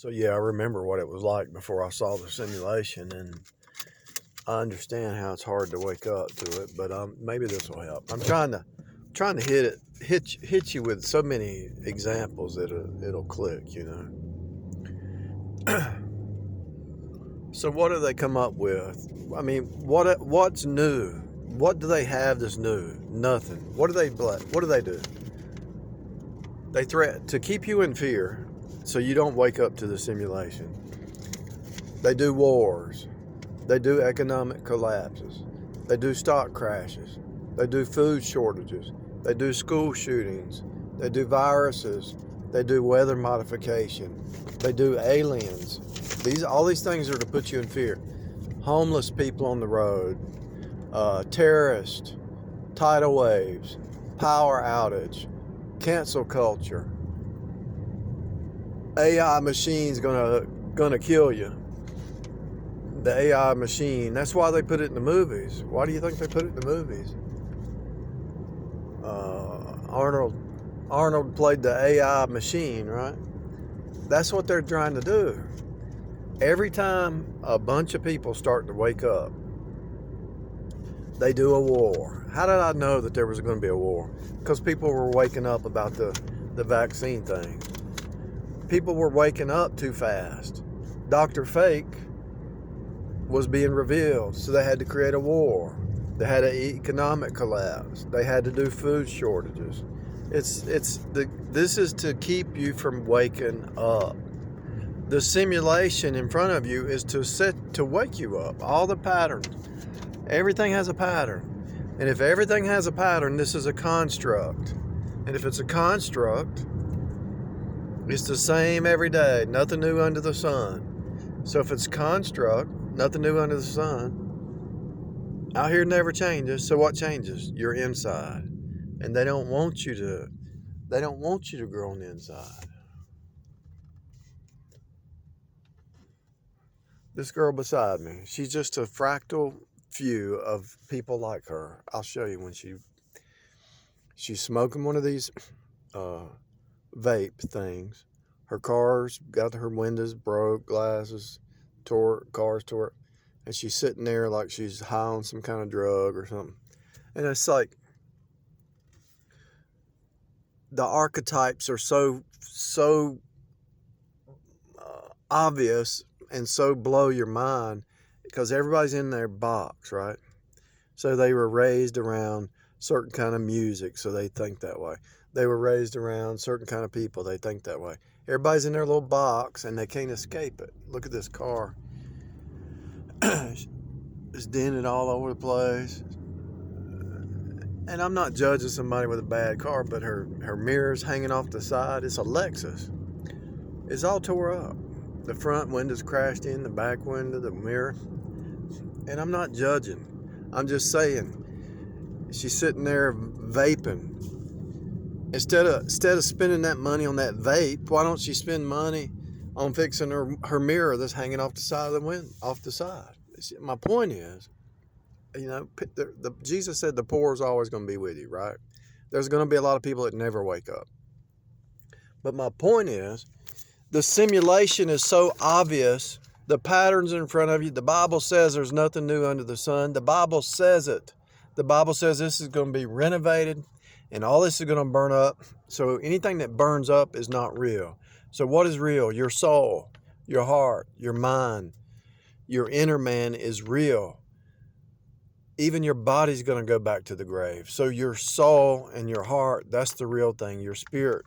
So yeah, I remember what it was like before I saw the simulation, and I understand how it's hard to wake up to it. But maybe this will help. I'm trying to hit you with so many examples that it'll click. So what do they come up with? I mean, what's new? What do they have that's new? Nothing. What do they do? They threaten to keep you in fear so you don't wake up to the simulation. They do wars. They do economic collapses. They do stock crashes. They do food shortages. They do school shootings. They do viruses. They do weather modification. They do aliens. All these things are to put you in fear. Homeless people on the road, terrorists, tidal waves, power outage, cancel culture, AI machines gonna kill you. The AI machine. That's why they put it in the movies. Why do you think they put it in the movies? Arnold played the AI machine, right? That's what they're trying to do. Every time a bunch of people start to wake up, they do a war. How did I know that there was going to be a war? Because people were waking up about the vaccine thing. People were waking up too fast. Dr. Fake was being revealed, so they had to create a war. They had an economic collapse. They had to do food shortages. This is to keep you from waking up. The simulation in front of you is to wake you up. All the patterns. Everything has a pattern. And if everything has a pattern, this is a construct. And if it's a construct, it's the same every day. Nothing new under the sun. So if it's construct, nothing new under the sun, out here never changes. So what changes? Your inside. And they don't want you to grow on the inside. This girl beside me, she's just a fractal few of people like her. I'll show you when she's smoking one of these vape things. Her car's got her windows broke, glasses cars tore, and she's sitting there like she's high on some kind of drug or something. And it's like the archetypes are so obvious and so blow your mind because everybody's in their box, right? So they were raised around certain kind of music, so they think that way. They were raised around certain kind of people, they think that way. Everybody's in their little box and they can't escape it. Look at this car. It's dented all over the place. And I'm not judging somebody with a bad car, but her mirror's hanging off the side. It's a Lexus. It's all tore up. The front window's crashed in, the back window, the mirror. And I'm not judging. I'm just saying, she's sitting there vaping. Instead of spending that money on that vape, why don't she spend money on fixing her mirror that's hanging off the side of the window, off the side? My point is, Jesus said the poor is always going to be with you, right? There's going to be a lot of people that never wake up. But my point is, the simulation is so obvious. The pattern's in front of you. The Bible says there's nothing new under the sun. The Bible says it. The Bible says this is going to be renovated and all this is going to burn up. So anything that burns up is not real. So what is real? Your soul, your heart, your mind, your inner man is real. Even your body's going to go back to the grave. So your soul and your heart, that's the real thing. Your spirit,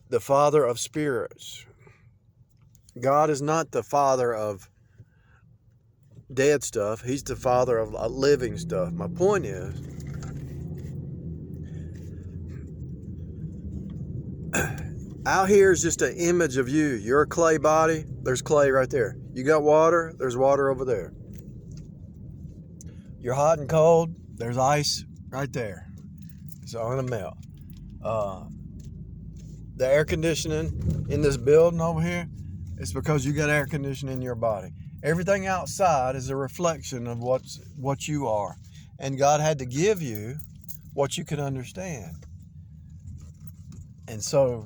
the Father of spirits. God is not the Father of dead stuff. He's the Father of living stuff. My point is, out here is just an image of you. You're a clay body. There's clay right there. You got water. There's water over there. You're hot and cold. There's ice right there. It's all going to melt. The air conditioning in this building over here, it's because you got air conditioning in your body. Everything outside is a reflection of what you are. And God had to give you what you could understand. And so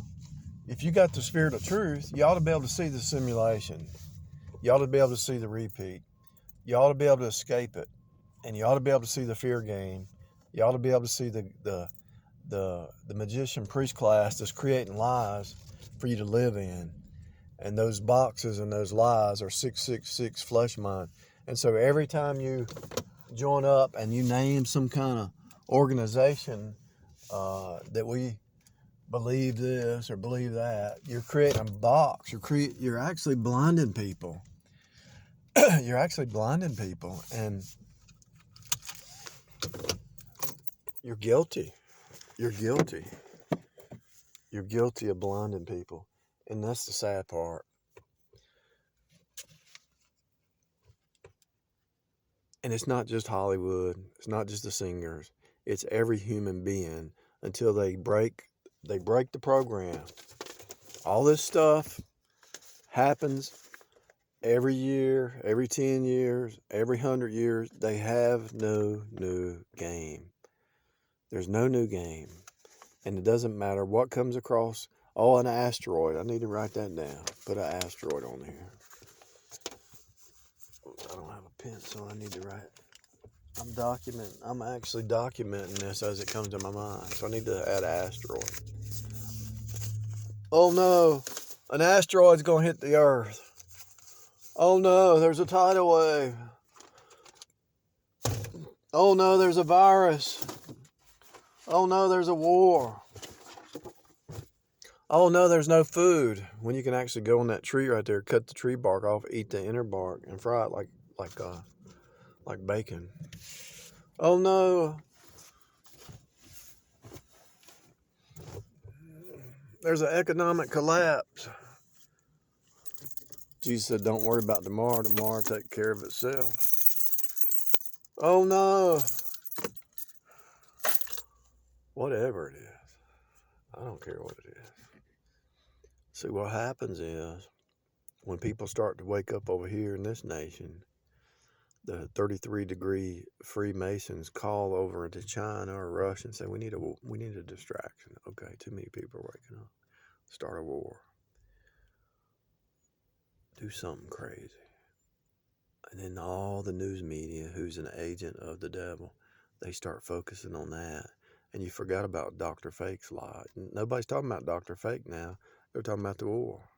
if you got the spirit of truth, you ought to be able to see the simulation. You ought to be able to see the repeat. You ought to be able to escape it. And you ought to be able to see the fear game. You ought to be able to see the magician priest class that's creating lies for you to live in. And those boxes and those lies are 666 flesh mind. And so every time you join up and you name some kind of organization that we believe this or believe that, you're creating a box. You're actually blinding people. You're actually blinding people, and you're guilty. You're guilty. You're guilty of blinding people, and that's the sad part. And it's not just Hollywood. It's not just the singers. It's every human being until they break the program. All this stuff happens every year, every 10 years, every 100 years. They have no new game. There's no new game. And it doesn't matter what comes across. Oh, an asteroid. I need to write that down. Put an asteroid on here. I don't have a pencil. I need to write. I'm actually documenting this as it comes to my mind. So I need to add asteroid. Oh no, an asteroid's gonna hit the Earth. Oh no, there's a tidal wave. Oh no, there's a virus. Oh no, there's a war. Oh no, there's no food. When you can actually go on that tree right there, cut the tree bark off, eat the inner bark, and fry it like bacon. Oh no, there's an economic collapse. Jesus said, "Don't worry about tomorrow. Tomorrow will take care of itself." Oh no. Whatever it is. I don't care what it is. See, what happens is when people start to wake up over here in this nation, the 33-degree Freemasons call over into China or Russia and say, we need a distraction. Okay, too many people are waking up. Start a war. Do something crazy. And then all the news media, who's an agent of the devil, they start focusing on that. And you forgot about Dr. Fake's lie. Nobody's talking about Dr. Fake now. They're talking about the war.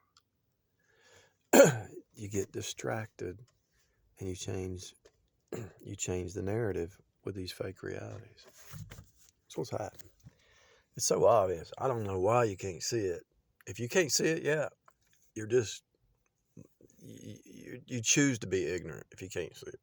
You get distracted and you change the narrative with these fake realities. That's what's happening. It's so obvious. I don't know why you can't see it. If you can't see it, yeah, you're just, you choose to be ignorant if you can't see it.